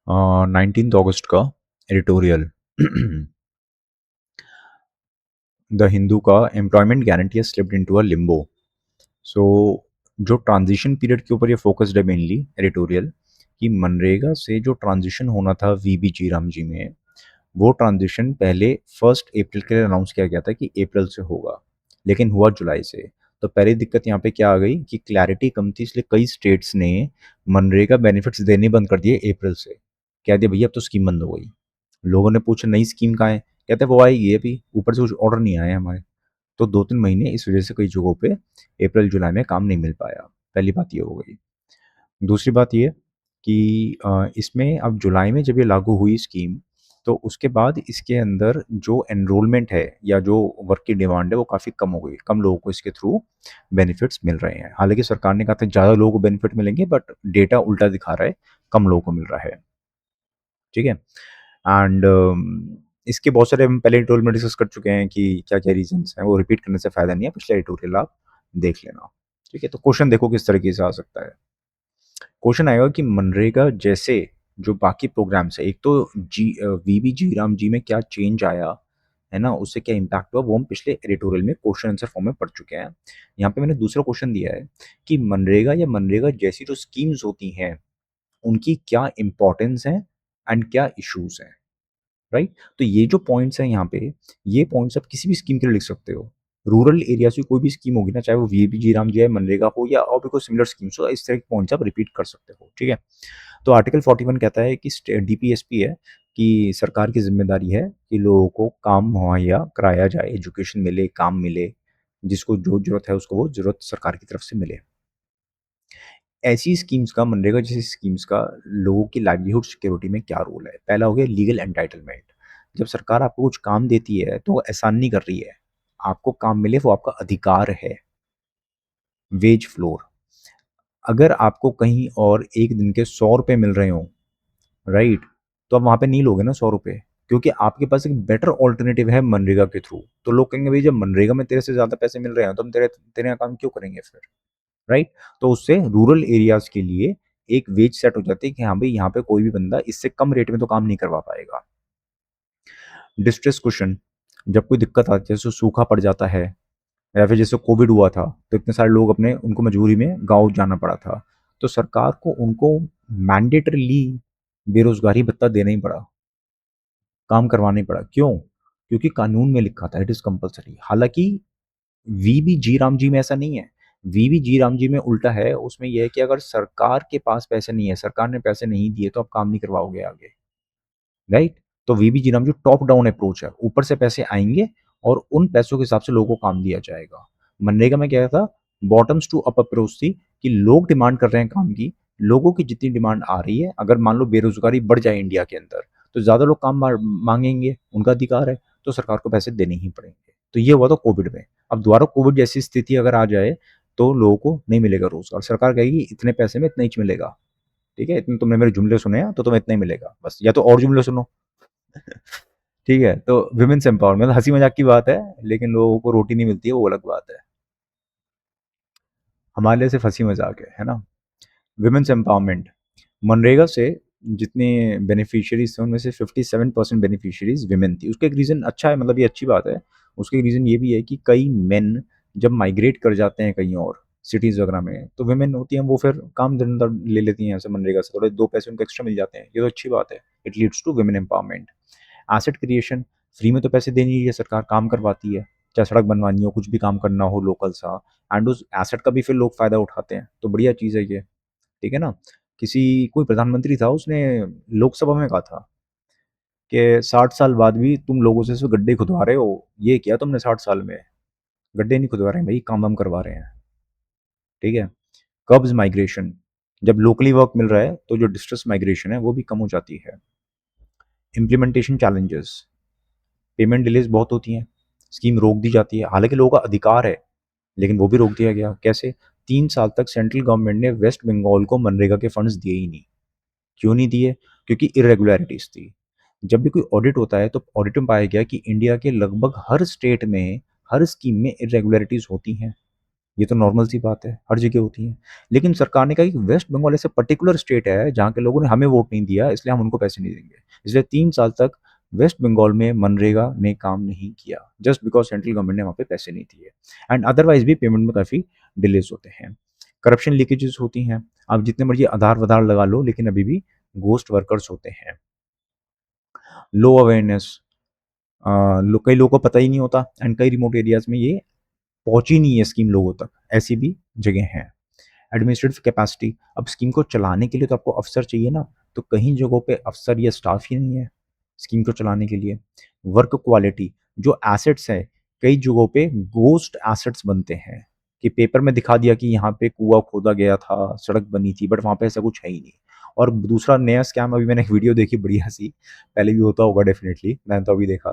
19 अगस्त का editorial the Hindu का employment guarantee has slipped into a limbo. So जो transition period के ऊपर ये फोकस्ड है मेनली एडिटोरियल, कि मनरेगा से जो ट्रांजिशन होना था वीबी जी राम जी में, वो ट्रांजिशन पहले 1 अप्रैल के लिए अनाउंस किया गया था कि अप्रैल से होगा, लेकिन हुआ जुलाई से। तो पहली दिक्कत यहाँ पे क्या आ गई कि क्लैरिटी कम थी, इसलिए कई स्टेट्स ने मनरेगा बेनिफिट्स देने बंद कर दिए अप्रैल से। कह दिया भैया अब तो स्कीम बंद हो गई। लोगों ने पूछा नई स्कीम कहाँ है, कहते वो आएगी अभी, ऊपर से कुछ ऑर्डर नहीं आए हमारे। तो 2-3 महीने इस वजह से कई जगहों पे अप्रैल जुलाई में काम नहीं मिल पाया। पहली बात ये हो गई। दूसरी बात ये कि इसमें अब जुलाई में जब ये लागू हुई स्कीम, तो उसके बाद इसके अंदर जो एनरोलमेंट है या जो वर्क की डिमांड है वो काफ़ी कम हो गई। कम लोगों को इसके थ्रू बेनिफिट्स मिल रहे हैं। हालांकि सरकार ने कहा था ज़्यादा लोगों को बेनिफिट मिलेंगे, बट डेटा उल्टा दिखा रहा है, कम लोगों को मिल रहा है। ठीक है। एंड इसके बहुत सारे हम पहले एडिटोरियल में डिस्कस कर चुके हैं कि क्या क्या रीजंस हैं, वो रिपीट करने से फ़ायदा नहीं है, पिछले एडिटोरियल आप देख लेना। ठीक है, तो क्वेश्चन देखो किस तरीके से आ सकता है। क्वेश्चन आएगा कि मनरेगा जैसे जो बाकी प्रोग्राम्स है, एक तो वीबी जी राम जी में क्या चेंज आया है ना, उससे क्या इम्पैक्ट हुआ, वो हम पिछले एडिटोरियल में क्वेश्चन आंसर फॉर्म में पढ़ चुके हैं। यहाँ पे मैंने दूसरा क्वेश्चन दिया है कि मनरेगा या मनरेगा जैसी जो स्कीम्स होती हैं, उनकी क्या इंपॉर्टेंस है एंड क्या इश्यूज हैं। राइट। तो ये जो पॉइंट्स हैं यहाँ पे, ये पॉइंट्स आप किसी भी स्कीम के लिए लिख सकते हो। रूरल एरिया से कोई भी स्कीम होगी ना, चाहे वो वीबी जी राम जी है, मनरेगा हो या और भी कोई सिमिलर स्कीम्स हो, इस तरह के पॉइंट्स आप रिपीट कर सकते हो। ठीक है। तो आर्टिकल 41 कहता है कि डीपीएसपी है कि सरकार की जिम्मेदारी है कि लोगों को काम मुहैया कराया जाए, एजुकेशन मिले, काम मिले, जिसको जो जरूरत है उसको वो जरूरत सरकार की तरफ से मिले। ऐसी स्कीम्स का, मनरेगा जैसी स्कीम्स का लोगों की लाइवलीहुड सिक्योरिटी में क्या रोल है? पहला हो गया लीगल एंटाइटलमेंट। जब सरकार आपको कुछ काम देती है तो वो एहसान नहीं कर रही है, आपको काम मिले वो आपका अधिकार है। वेज फ्लोर, अगर आपको कहीं और एक दिन के 100 रुपये मिल रहे हो, राइट, तो आप वहाँ पे नहीं लोगे ना 100 रुपये, क्योंकि आपके पास एक बेटर ऑल्टरनेटिव है मनरेगा के थ्रू। तो लोग कहेंगे भाई जब मनरेगा में तेरे से ज़्यादा पैसे मिल रहे हैं तो हम तेरे तेरे यहाँ काम क्यों करेंगे फिर। राइट। तो उससे रूरल एरियाज के लिए एक वेज सेट हो जाती है कि हाँ भाई यहाँ पे कोई भी बंदा इससे कम रेट में तो काम नहीं करवा पाएगा। डिस्ट्रेस क्वेश्चन, जब कोई दिक्कत आती है, जैसे सूखा पड़ जाता है या फिर जैसे कोविड हुआ था, तो इतने सारे लोग अपने उनको मजबूरी में गांव जाना पड़ा था, तो सरकार को उनको मैंडेटरीली बेरोजगारी भत्ता देना ही पड़ा, काम करवाना ही पड़ा। क्यों? क्योंकि कानून में लिखा था इट इज कंपलसरी। हालांकि वीबी जी राम जी में ऐसा नहीं है। वीबी जी राम जी में उल्टा है, उसमें यह है कि अगर सरकार के पास पैसे नहीं है, सरकार ने पैसे नहीं दिए, तो आप काम नहीं करवाओगे आगे। राइट। तो वीबी जी राम जो टॉप डाउन अप्रोच है, ऊपर से पैसे आएंगे और उन पैसों के हिसाब से लोगों को काम दिया जाएगा। मनरेगा में क्या था, बॉटम्स टू अप अप्रोच थी कि लोग डिमांड कर रहे हैं काम की, लोगों की जितनी डिमांड आ रही है, अगर मान लो बेरोजगारी बढ़ जाए इंडिया के अंदर, तो ज्यादा लोग काम मांगेंगे, उनका अधिकार है, तो सरकार को पैसे देने ही पड़ेंगे। तो ये हुआ था कोविड में। अब दोबारा कोविड जैसी स्थिति अगर आ जाए, तो लोगों को नहीं मिलेगा रोजगार, सरकार कहेगी इतने पैसे में इतना ही मिलेगा। ठीक है, इतने तुमने मेरे जुमले सुने हैं तो तुम्हें इतना ही मिलेगा बस, या तो और जुमले सुनो। ठीक है, तो विमेन्स एम्पावरमेंट हंसी मजाक की बात है, लेकिन लोगों को रोटी नहीं मिलती है वो अलग बात है। हमारे लिए सिर्फ हंसी मजाक है ना। विमेन्स एम्पावरमेंट, मनरेगा से जितने बेनिफिशियरीज थे उनमें से 57% बेनिफिशियरीज विमेन थी। उसका एक रीज़न अच्छा है, मतलब ये अच्छी बात है। उसका एक रीज़न ये भी है कि कई मेन जब माइग्रेट कर जाते हैं कहीं और सिटीज़ वगैरह में, तो विमेन होती हैं वो फिर काम धंधा ले लेती हैं ऐसे मनरेगा से, थोड़े दो पैसे उनको एक्स्ट्रा मिल जाते हैं, ये तो अच्छी बात है। It leads to women empowerment. Asset creation, free में तो पैसे दे नहीं रही है सरकार, काम करवाती है, चाहे सड़क बनवानी हो, कुछ भी काम करना हो लोकल सा, एंड उस एसेट का भी फिर लोग फ़ायदा उठाते हैं, तो बढ़िया चीज़ है ये। ठीक है ना। किसी कोई प्रधानमंत्री था, उसने लोकसभा में कहा था कि 60 साल बाद भी तुम लोगों से सिर्फ गड्ढे खुदवा रहे हो, ये किया तुमने 60 साल में। गड्ढे नहीं खुदवा रहे हैं भाई, काम वाम करवा रहे हैं। ठीक है। कब्ज माइग्रेशन, जब लोकली वर्क मिल रहा है तो जो डिस्ट्रेस माइग्रेशन है वो भी कम हो जाती है। इम्प्लीमेंटेशन चैलेंजेस, पेमेंट डिलेज बहुत होती हैं, स्कीम रोक दी जाती है, हालांकि लोगों का अधिकार है, लेकिन वो भी रोक दिया गया। कैसे? 3 साल तक सेंट्रल गवर्नमेंट ने वेस्ट बंगाल को मनरेगा के फंड्स दिए ही नहीं। क्यों नहीं दिए? क्योंकि इरेगुलरिटीज थी। जब भी कोई ऑडिट होता है तो ऑडिट में पाया गया कि इंडिया के लगभग हर स्टेट में, हर स्कीम में इरेगुलरिटीज होती हैं। ये तो नॉर्मल सी बात है, हर जगह होती है। लेकिन सरकार ने कहा कि वेस्ट बंगाल ऐसे पर्टिकुलर स्टेट है जहाँ के लोगों ने हमें वोट नहीं दिया, इसलिए हम उनको पैसे नहीं देंगे। इसलिए 3 साल तक वेस्ट बंगाल में मनरेगा ने काम नहीं किया, जस्ट बिकॉज़ सेंट्रल गवर्नमेंट ने वहाँ पे पैसे नहीं दिए। एंड अदरवाइज़ भी पेमेंट में काफ़ी डिलेज़ होते हैं। करप्शन लीकेजेस होती हैं, आप जितने मर्ज़ी आधार-वाधार लगा लो, लेकिन अभी भी घोस्ट वर्कर्स होते हैं। लो अवेयरनेस, कई लोगों को पता ही नहीं होता एंड कई रिमोट एरियाज़ में ये पहुँची नहीं है स्कीम लोगों तक, ऐसी भी जगह हैं। एडमिनिस्ट्रेटिव कैपेसिटी, अब स्कीम को चलाने के लिए तो आपको अफ़सर चाहिए ना, तो कहीं जगहों पे अफ़सर या स्टाफ ही नहीं है, स्कीम को चलाने के लिए। वर्क क्वालिटी, जो एसेट्स हैं, कई जगहों पे घोस्ट एसेट्स बनते हैं, कि पेपर में दिखा दिया कि यहाँ पे कुआँ खोदा गया था, सड़क बनी थी, बट वहाँ पे ऐसा कुछ है ही नहीं। और दूसरा नया स्कैम, अभी मैंने एक वीडियो देखी बढ़िया-सी, पहले भी होता होगा डेफ़िनेटली, मैंने तो अभी देखा,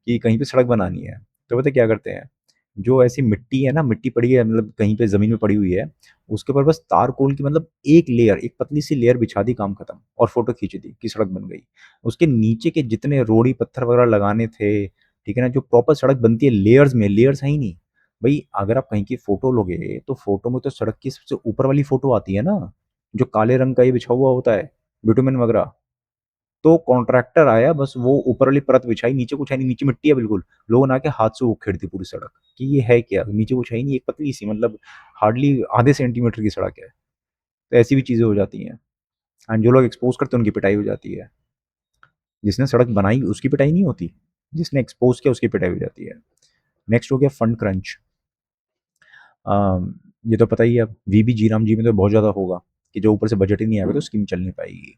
कि कहीं पे सड़क बनानी है, तो पता है क्या करते हैं? जो ऐसी मिट्टी है ना, मिट्टी पड़ी है, मतलब कहीं पे ज़मीन में पड़ी हुई है, उसके ऊपर बस तारकोल की मतलब एक लेयर, एक पतली सी लेयर बिछा दी, काम खत्म, और फ़ोटो खींच दी कि सड़क बन गई। उसके नीचे के जितने रोड़ी पत्थर वगैरह लगाने थे, ठीक है ना? जो प्रॉपर सड़क बनती है लेयर्स में, लेयर्स है ही नहीं। भई अगर आप कहीं की फ़ोटो लोगे, तो फ़ोटो में तो सड़क की सबसे ऊपर वाली फ़ोटो आती है ना, जो काले रंग का ये बिछा हुआ होता है, बिटुमेन वगैरह। तो कॉन्ट्रैक्टर आया, बस वो ऊपर वाली परत बिछाई, नीचे कुछ है नहीं, नीचे मिट्टी है बिल्कुल। लोगों ने आके हाथ से उखेड़ दी पूरी सड़क, कि ये है क्या? नीचे कुछ है ही नहीं, एक पतली-सी, मतलब हार्डली आधे सेंटीमीटर की सड़क है। तो ऐसी भी चीज़ें हो जाती हैं एंड जो लोग एक्सपोज़ करते हैं उनकी पिटाई हो जाती है। जिसने सड़क बनाई उसकी पिटाई नहीं होती, जिसने एक्सपोज़ किया उसकी पिटाई हो जाती है। नेक्स्ट हो गया फंड क्रंच। ये तो पता ही है अब, वीबी जीराम जी में तो बहुत ज़्यादा होगा, कि जो ऊपर से बजट ही नहीं आएगा तो स्कीम चल नहीं पाएगी।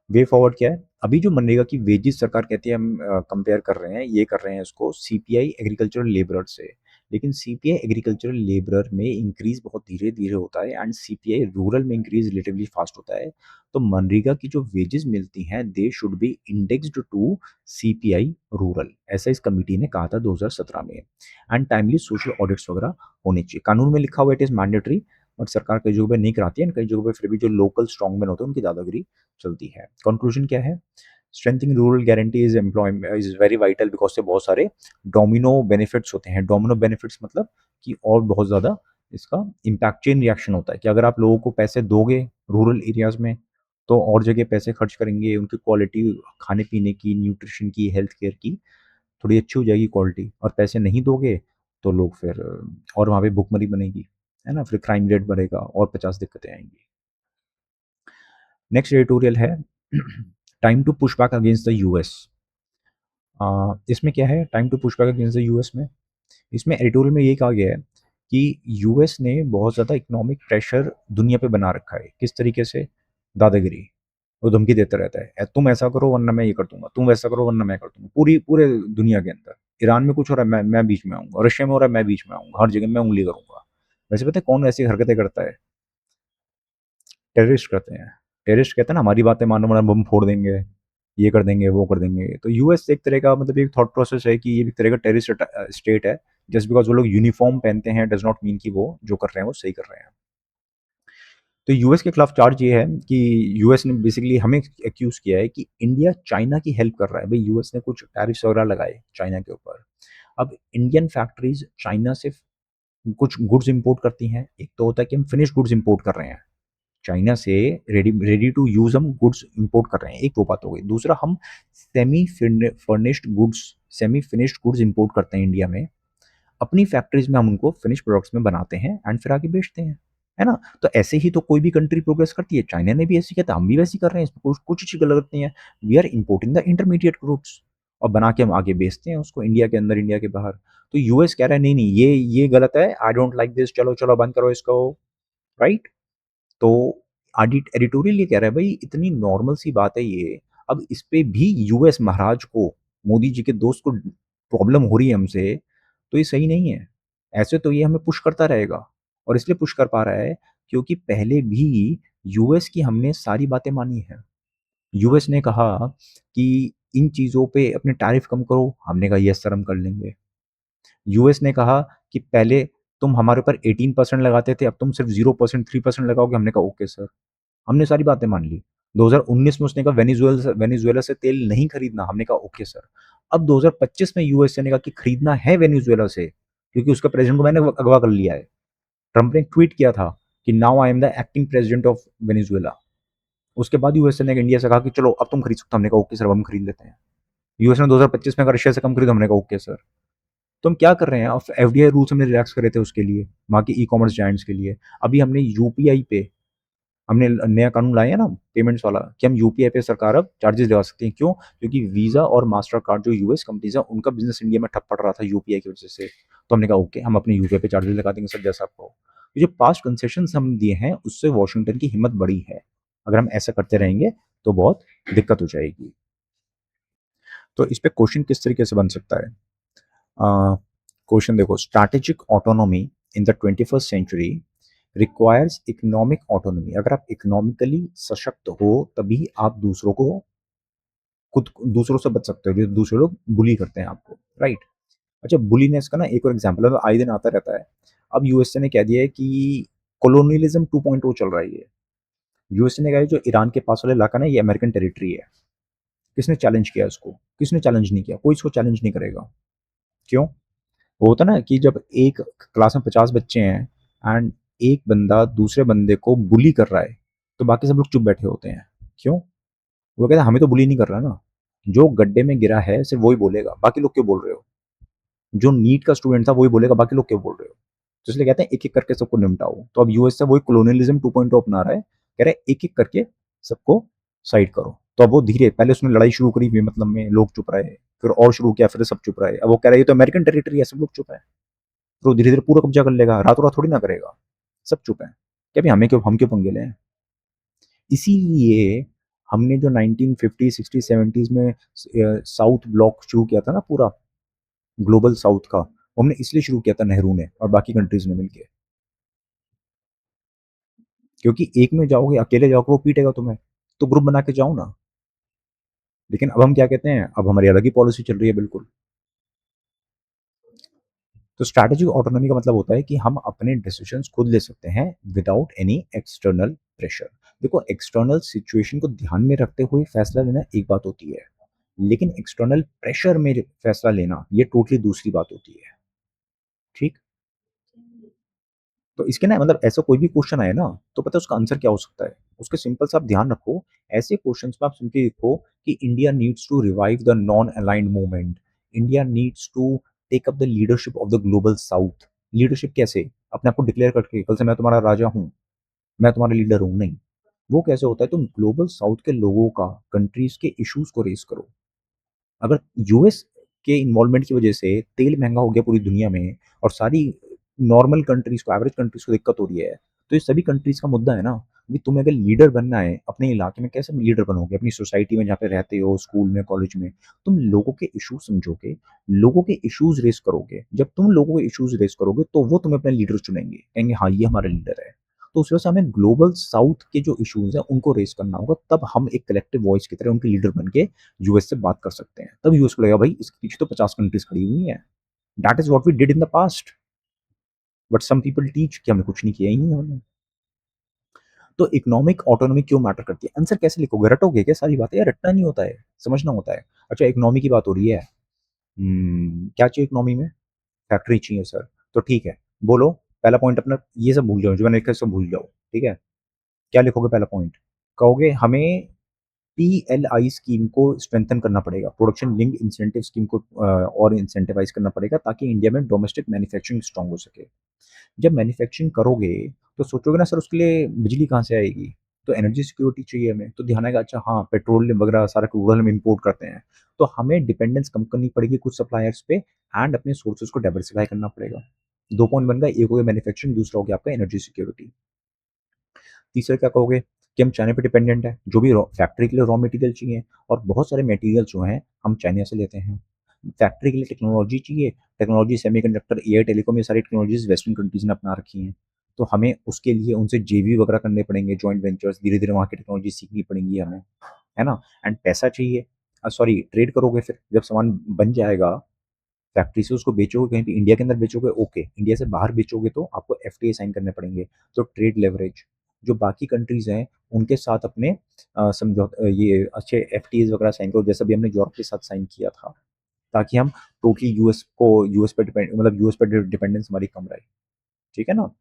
वे फॉरवर्ड क्या है? अभी जो मनरेगा की वेजेस सरकार कहती है हम कंपेयर कर रहे हैं, ये कर रहे हैं इसको सीपीआई एग्रीकल्चरल लेबरर से। लेकिन सीपीआई एग्रीकल्चरल लेबरर में इंक्रीज़ बहुत धीरे-धीरे होता है एंड सीपीआई रूरल में इंक्रीज़ रिलेटिवली फास्ट होता है। तो मनरेगा की जो वेजेस मिलती हैं, they should be indexed to CPI rural, ऐसा इस कमिटी ने कहा था 2017 में। एंड टाइमली सोशल ऑडिट्स वगैरह होने चाहिए। कानून में लिखा हुआ है इट इज़ मैंडेटरी, बट सरकार कई जगहों पे नहीं कराती है एंड कई जगहों पे फिर भी जो लोकल स्ट्रॉन्गमैन होते हैं उनकी दादागिरी चलती है। कंक्लूजन क्या है? Strengthening rural guarantee is employment is very vital, because से बहुत सारे डोमिनो बेनिफिट्स होते हैं। डोमिनो बेनिफिट्स मतलब कि और बहुत ज़्यादा इसका इम्पैक्ट, चेन रिएक्शन होता है, कि अगर आप लोगों को पैसे दोगे रूरल एरियाज में, तो और जगह पैसे खर्च करेंगे, उनकी क्वालिटी खाने पीने की, न्यूट्रिशन की, हेल्थ केयर की थोड़ी अच्छी हो जाएगी क्वालिटी। और पैसे नहीं दोगे तो लोग फिर और वहाँ पे भुखमरी बनेगी, है ना? फिर क्राइम रेट बढ़ेगा और 50 दिक्कतें आएंगी। नेक्स्ट एडिटोरियल है time to push back against the US. इसमें क्या है time to push back against the US में? इसमें एडिटोरियल में ये कहा गया है कि यूएस ने बहुत ज़्यादा इकोनॉमिक प्रेशर दुनिया पे बना रखा है। किस तरीके से? दादागिरी। वो धमकी देता रहता है, तुम ऐसा करो वरना मैं ये कर दूंगा, तुम वैसा करो वरना मैं कर दूंगा, पूरे दुनिया के अंदर। ईरान में कुछ हो रहा है, मैं बीच में आऊंगा, रशिया में हो रहा है मैं बीच में आऊंगा, हर जगह मैं उंगली करूंगा। वैसे पता है कौन ऐसी हरकतें करता है? टेररिस्ट करते हैं। टेररिस्ट कहते हैं ना, हमारी बातें मानो वरना बम फोड़ देंगे, ये कर देंगे, वो कर देंगे। तो यूएस एक तरह का मतलब एक थॉट प्रोसेस है कि ये भी एक तरह का टेररिस्ट स्टेट है। जस्ट बिकॉज़ वो लोग यूनिफ़ॉर्म पहनते हैं डज़ नॉट मीन कि वो जो कर रहे हैं वो सही कर रहे हैं। तो यूएस के खिलाफ चार्ज ये है कि यूएस ने बेसिकली हमें एक्यूज़ किया है कि इंडिया चाइना की हेल्प कर रहा है। भई यूएस ने कुछ टैरिफ्स वगैरह लगाए चाइना के ऊपर। अब इंडियन फैक्ट्रीज़ चाइना से कुछ गुड्स इम्पोर्ट करती हैं। एक तो होता है कि हम फिनिश्ड गुड्स इम्पोर्ट कर रहे हैं। चाइना से रेडी रेडी टू यूज़ हम गुड्स इम्पोर्ट कर रहे हैं, एक वो बात हो गई। दूसरा, हम सेमी फिनिश्ड गुड्स इम्पोर्ट करते हैं इंडिया में। अपनी फैक्ट्रीज़ में हम उनको फिनिश्ड प्रोडक्ट्स में बनाते हैं एंड फिर आगे बेचते हैं, है ना? तो ऐसे ही तो कोई भी कंट्री प्रोग्रेस करती है। चाइना ने भी ऐसे किया था, हम भी वैसे ही कर रहे हैं, इसमें कुछ कुछ चीज़ गलत नहीं है। We are importing the intermediate goods और बना के हम आगे बेचते हैं उसको, इंडिया के अंदर, इंडिया के बाहर। तो यूएस कह रहा है नहीं-नहीं, ये गलत है, आई डोंट लाइक दिस, चलो बंद करो इसको, राइट? तो एडिटोरियल ये कह रहा है भाई इतनी नॉर्मल सी बात है ये, अब इस पे भी यूएस महाराज को, मोदी जी के दोस्त को प्रॉब्लम हो रही है हमसे, तो ये सही नहीं है। ऐसे तो ये हमें पुश करता रहेगा और इसलिए पुश कर पा रहा है क्योंकि पहले भी यूएस की हमने सारी बातें मानी हैं। यूएस ने कहा कि इन चीज़ों पे अपने टैरिफ कम करो, हमने कहा यस सर हम कर लेंगे। यूएस ने कहा कि पहले तुम हमारे ऊपर 18% लगाते थे, अब तुम सिर्फ 0% 3% लगाओगे, हमने कहा ओके सर। हमने सारी बातें मान ली। 2019 में उसने कहा वेनेजुएला से तेल नहीं खरीदना, हमने कहा ओके सर। अब 2025 में यूएसए ने कहा कि खरीदना है वेनेजुएला से, क्योंकि उसका प्रेसिडेंट को मैंने अगवा कर लिया है। ट्रम्प ने एक ट्वीट किया था कि now I am the acting president of Venezuela. उसके बाद यूएसए ने इंडिया से कहा कि चलो अब तुम खरीद सकते हो। हमने कहा ओके सर, अब हम खरीद लेते हैं। यूएस ने 2025 में अगर रशिया से कम खरीदा, हमने कहा ओके सर। तो हम क्या कर रहे हैं, अब एफडीआई रूल्स हमने रिलैक्स करे थे उसके लिए, वहाँ के ई कॉमर्स जायंट्स के लिए। अभी हमने यूपीआई पे हमने नया कानून लाया है ना पेमेंट्स वाला, कि हम यूपीआई पे सरकार अब चार्जेस लगा सकती है। क्यों? क्योंकि वीज़ा और मास्टर कार्ड जो यूएस कंपनीज है, उनका बिजनेस इंडिया में ठप पड़ रहा था यूपीआई की वजह से। तो हमने कहा ओके, हम अपने यूपीआई पे चार्जेस लगा देंगे सर, जैसा आपको। ये जो पास्ट कंसेशन हम दिए हैं, उससे वॉशिंगटन की हिम्मत बढ़ी है। अगर हम ऐसा करते रहेंगे तो बहुत दिक्कत हो जाएगी। तो इस पे क्वेश्चन किस तरीके से बन सकता है? क्वेश्चन देखो, strategic autonomy in the 21st century requires economic autonomy. अगर आप इकोनॉमिकली सशक्त हो, तभी आप दूसरों को खुद दूसरों से बच सकते हो, जो दूसरे लोग बुली करते हैं आपको, राइट? अच्छा, बुलीनेस का ना एक और एग्जांपल है, तो आए दिन आता रहता है। अब यूएसए ने कह दिया है कि कोलोनियलिज्म 2.0 चल रहा है ये। यूएसए ने कहा है जो ईरान के पास वाला इलाका ना, ये अमेरिकन टेरिटरी है। किसने चैलेंज किया इसको? किसने चैलेंज नहीं किया? कोई इसको चैलेंज नहीं करेगा। क्यों? वो होता ना कि जब एक क्लास में 50 बच्चे हैं एंड एक बंदा दूसरे बंदे को बुली कर रहा है, तो बाकी सब लोग चुप बैठे होते हैं। क्यों? वो कहते हैं हमें तो बुली नहीं कर रहा ना। जो गड्ढे में गिरा है सिर्फ वही बोलेगा, बाकी लोग क्यों बोल रहे हो? जो नीट का स्टूडेंट था वही बोलेगा, बाकी लोग क्यों बोल रहे हो? तो इसलिए कहते हैं एक एक करके सबको निपटाओ। तो अब यूएस से वही कोलोनियलिज्म 2.0 अपना रहा है, कह रहा है एक एक करके सबको साइड करो। तो अब वो धीरे, पहले उसने लड़ाई शुरू करी मतलब में, लोग चुप रहे, फिर और शुरू किया, फिर सब चुप रहे। अब वो कह रहा है ये तो अमेरिकन टेरिटरी है, सब लोग चुप है। फिर वो धीरे धीरे पूरा कब्जा कर लेगा, रातों रात थोड़ी ना करेगा। सब चुप है, क्या भी हमें क्यों, हम क्यों पंगे लें? इसीलिए हमने जो 1950 60 70s में साउथ ब्लॉक शुरू किया था ना पूरा, ग्लोबल साउथ का, वो हमने इसलिए शुरू किया था नेहरू ने और बाकी कंट्रीज ने मिलके। क्योंकि एक में जाओगे, अकेले जाओगे, वो पीटेगा तुम्हें। तो ग्रुप बना के जाओ ना। लेकिन अब हम क्या कहते हैं, अब हमारी अलग ही पॉलिसी चल रही है बिल्कुल। तो स्ट्रैटेजिक ऑटोनॉमी का मतलब होता है कि हम अपने डिसीजंस खुद ले सकते हैं विदाउट एनी एक्सटर्नल प्रेशर। देखो, एक्सटर्नल सिचुएशन को ध्यान में रखते हुए फैसला लेना एक बात होती है, लेकिन एक्सटर्नल प्रेशर में फैसला लेना ये टोटली दूसरी बात होती है। ठीक? तो इसके ना मतलब ऐसा कोई भी क्वेश्चन आए ना, तो पता है उसका आंसर क्या हो सकता है? उसके सिंपल सा आप ध्यान रखो, ऐसे क्वेश्चंस में आप सिंपली लिखो कि India needs to revive the non aligned movement, India needs to take up the leadership of the global south. Leadership कैसे? अपने आप को डिक्लेयर करके, कल से मैं तुम्हारा राजा हूँ, मैं तुम्हारा लीडर हूँ, नहीं। वो कैसे होता है? तुम ग्लोबल साउथ के लोगों का, कंट्रीज के इश्यूज को रेज करो। अगर यूएस के इन्वॉल्वमेंट की वजह से तेल महंगा हो गया पूरी दुनिया में, और सारी नॉर्मल कंट्रीज को, एवरेज कंट्रीज को दिक्कत हो रही है, तो ये सभी कंट्रीज का मुद्दा है ना। अभी तुम्हें अगर लीडर बनना है अपने इलाके में, कैसे लीडर बनोगे? अपनी सोसाइटी में जहाँ पे रहते हो, स्कूल में, कॉलेज में, तुम लोगों के इश्यूज समझोगे, लोगों के इश्यूज रेस करोगे। जब तुम लोगों के इश्यूज रेस करोगे तो वो तुम्हें अपने लीडर चुनेंगे, कहेंगे हाँ ये हमारा लीडर है। तो उस वजह से हमें ग्लोबल साउथ के जो इश्यूज हैं उनको रेस करना होगा, तब हम एक कलेक्टिव वॉइस की तरह उनके लीडर बन के यूएस से बात कर सकते हैं। तब यूएस को लगेगा भाई इसके पीछे तो 50 कंट्रीज खड़ी हुई हैं। That is what we did in the past, but some people teach कि हमने कुछ नहीं किया ही नहीं हमने। तो इकोनॉमिक ऑटोनॉमी क्यों मैटर करती है? आंसर कैसे लिखोगे? रटोगे क्या सारी बातें? यार रटना नहीं होता है, समझना होता है। अच्छा, इकोनॉमी की बात हो रही है। क्या चाहिए इकोनॉमी में? फैक्ट्री चाहिए सर। तो ठीक है, बोलो पहला पॉइंट अपना, ये सब भूल जाओ जो मैंने लिखा है, सब भूल जाओ। ठीक है, क्या लिखोगे पहला पॉइंट? कहोगे हमें पीएलआई स्कीम को स्ट्रेंथन करना पड़ेगा, प्रोडक्शन लिंक इंसेंटिव स्कीम को और इंसेंटिवाइज करना पड़ेगा, ताकि इंडिया में डोमेस्टिक मैन्युफैक्चरिंग स्ट्रांग हो सके। जब मैन्युफैक्चरिंग करोगे तो सोचोगे ना सर उसके लिए बिजली कहाँ से आएगी? तो एनर्जी सिक्योरिटी चाहिए हमें। तो ध्यान आएगा, अच्छा हाँ पेट्रोल वगैरह सारा क्रूड हम इंपोर्ट करते हैं, तो हमें डिपेंडेंस कम करनी पड़ेगी कुछ सप्लायर्स पे, एंड अपने सोर्सेज को डाइवर्सिफाई करना पड़ेगा। 2 पॉइंट बन गए, एक हो गया मैन्युफैक्चरिंग, दूसरा हो गया आपका एनर्जी सिक्योरिटी। तीसरा क्या कहोगे? कि हम चाइना पे डिपेंडेंट है, जो भी फैक्ट्री के लिए रॉ मटेरियल चाहिए, और बहुत सारे मटेरियल जो हैं हम चाइना से लेते हैं। फैक्ट्री के लिए टेक्नोलॉजी चाहिए, टेक्नोलॉजी, सेमीकंडक्टर, एआई, टेलीकॉम, ये सारी टेक्नोलॉजीज वेस्टर्न कंट्रीज ने अपना रखी हैं। तो हमें उसके लिए उनसे जेवी वगैरह करने पड़ेंगे, जॉइंट वेंचर्स, धीरे धीरे वहाँ की टेक्नोलॉजी सीखनी पड़ेंगी हमें, है ना? एंड पैसा चाहिए, सॉरी ट्रेड करोगे, फिर जब सामान बन जाएगा फैक्ट्री से, उसको बेचोगे कहीं पे, इंडिया के अंदर बेचोगे ओके, इंडिया से बाहर बेचोगे तो आपको एफटीए साइन करने पड़ेंगे। तो ट्रेड लेवरेज, जो बाकी कंट्रीज हैं उनके साथ अपने ये अच्छे एफटीएज वगैरह साइन करो, जैसा भी हमने यूरोप के साथ साइन किया था, ताकि हम टोटली यूएस पे डिपेंड, मतलब यूएस पर डिपेंडेंस हमारी कम रहे। ठीक है ना?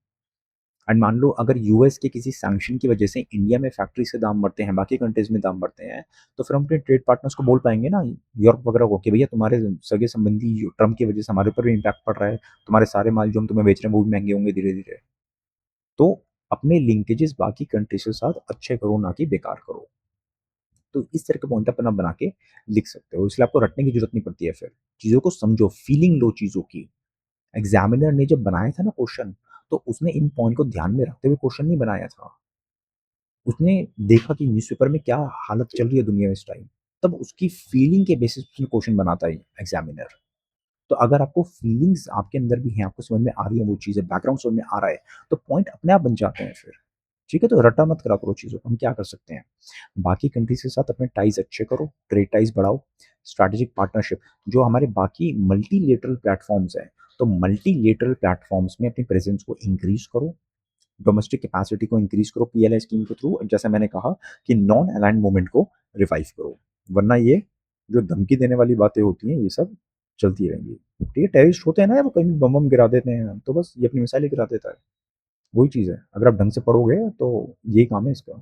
एंड मान लो अगर यूएस के किसी सैंक्शन की वजह से इंडिया में फैक्ट्री से दाम बढ़ते हैं, बाकी कंट्रीज में दाम बढ़ते हैं, तो फिर हम अपने ट्रेड पार्टनर्स को बोल पाएंगे ना, यूरोप वगैरह को, कि भैया तुम्हारे सगे संबंधी ट्रम्प की वजह से हमारे ऊपर भी इम्पैक्ट पड़ रहा है, तुम्हारे सारे माल जो हम तुम्हें बेच रहे हैं वो भी महंगे होंगे धीरे धीरे। तो अपने लिंकेजेस बाकी कंट्रीज के साथ अच्छे करो, ना कि बेकार करो। तो इस तरह के पॉइंट अपना बना के लिख सकते हो, इसलिए आपको रटने की जरूरत नहीं पड़ती है। फिर चीज़ों को समझो, फीलिंग लो चीज़ों की। एग्जामिनर ने जब बनाया था ना क्वेश्चन, तो उसने इन पॉइंट को ध्यान में रखते हुए क्वेश्चन नहीं बनाया था। उसने देखा कि न्यूज़पेपर में क्या हालत चल रही है दुनिया में इस टाइम, तब उसकी फीलिंग के बेसिस पे क्वेश्चन बनाता है एग्जामिनर। तो अगर आपको फीलिंग्स आपके अंदर भी हैं, आपको समझ में आ रही है वो चीज़ें, बैकग्राउंड समझ में आ रहा है, तो पॉइंट अपने आप बन जाते हैं फिर। ठीक है, तो रटा मत करा करो चीज़ों को। हम क्या कर सकते हैं, बाकी कंट्रीज के साथ अपने टाइज अच्छे करो, ट्रेड टाइज बढ़ाओ, स्ट्रैटेजिक पार्टनरशिप, जो हमारे बाकी मल्टीलेटरल प्लेटफॉर्म्स हैं, तो मल्टीलेटरल प्लेटफॉर्म्स में अपनी प्रेजेंस को इंक्रीज करो, डोमेस्टिक कैपेसिटी को इंक्रीज करो पीएलआई स्कीम के थ्रू, जैसे मैंने कहा कि नॉन अलाइंड मूवमेंट को रिवाइव करो। वरना ये जो धमकी देने वाली बातें होती हैं, ये सब चलती रहेंगी। ठीक है, टेररिस्ट होते हैं ना, वो कहीं बम बम गिरा देते हैं, तो बस ये अपनी मिसाइलें गिरा देता है। वही चीज़ है, अगर आप ढंग से पढ़ोगे तो यही काम है इसका।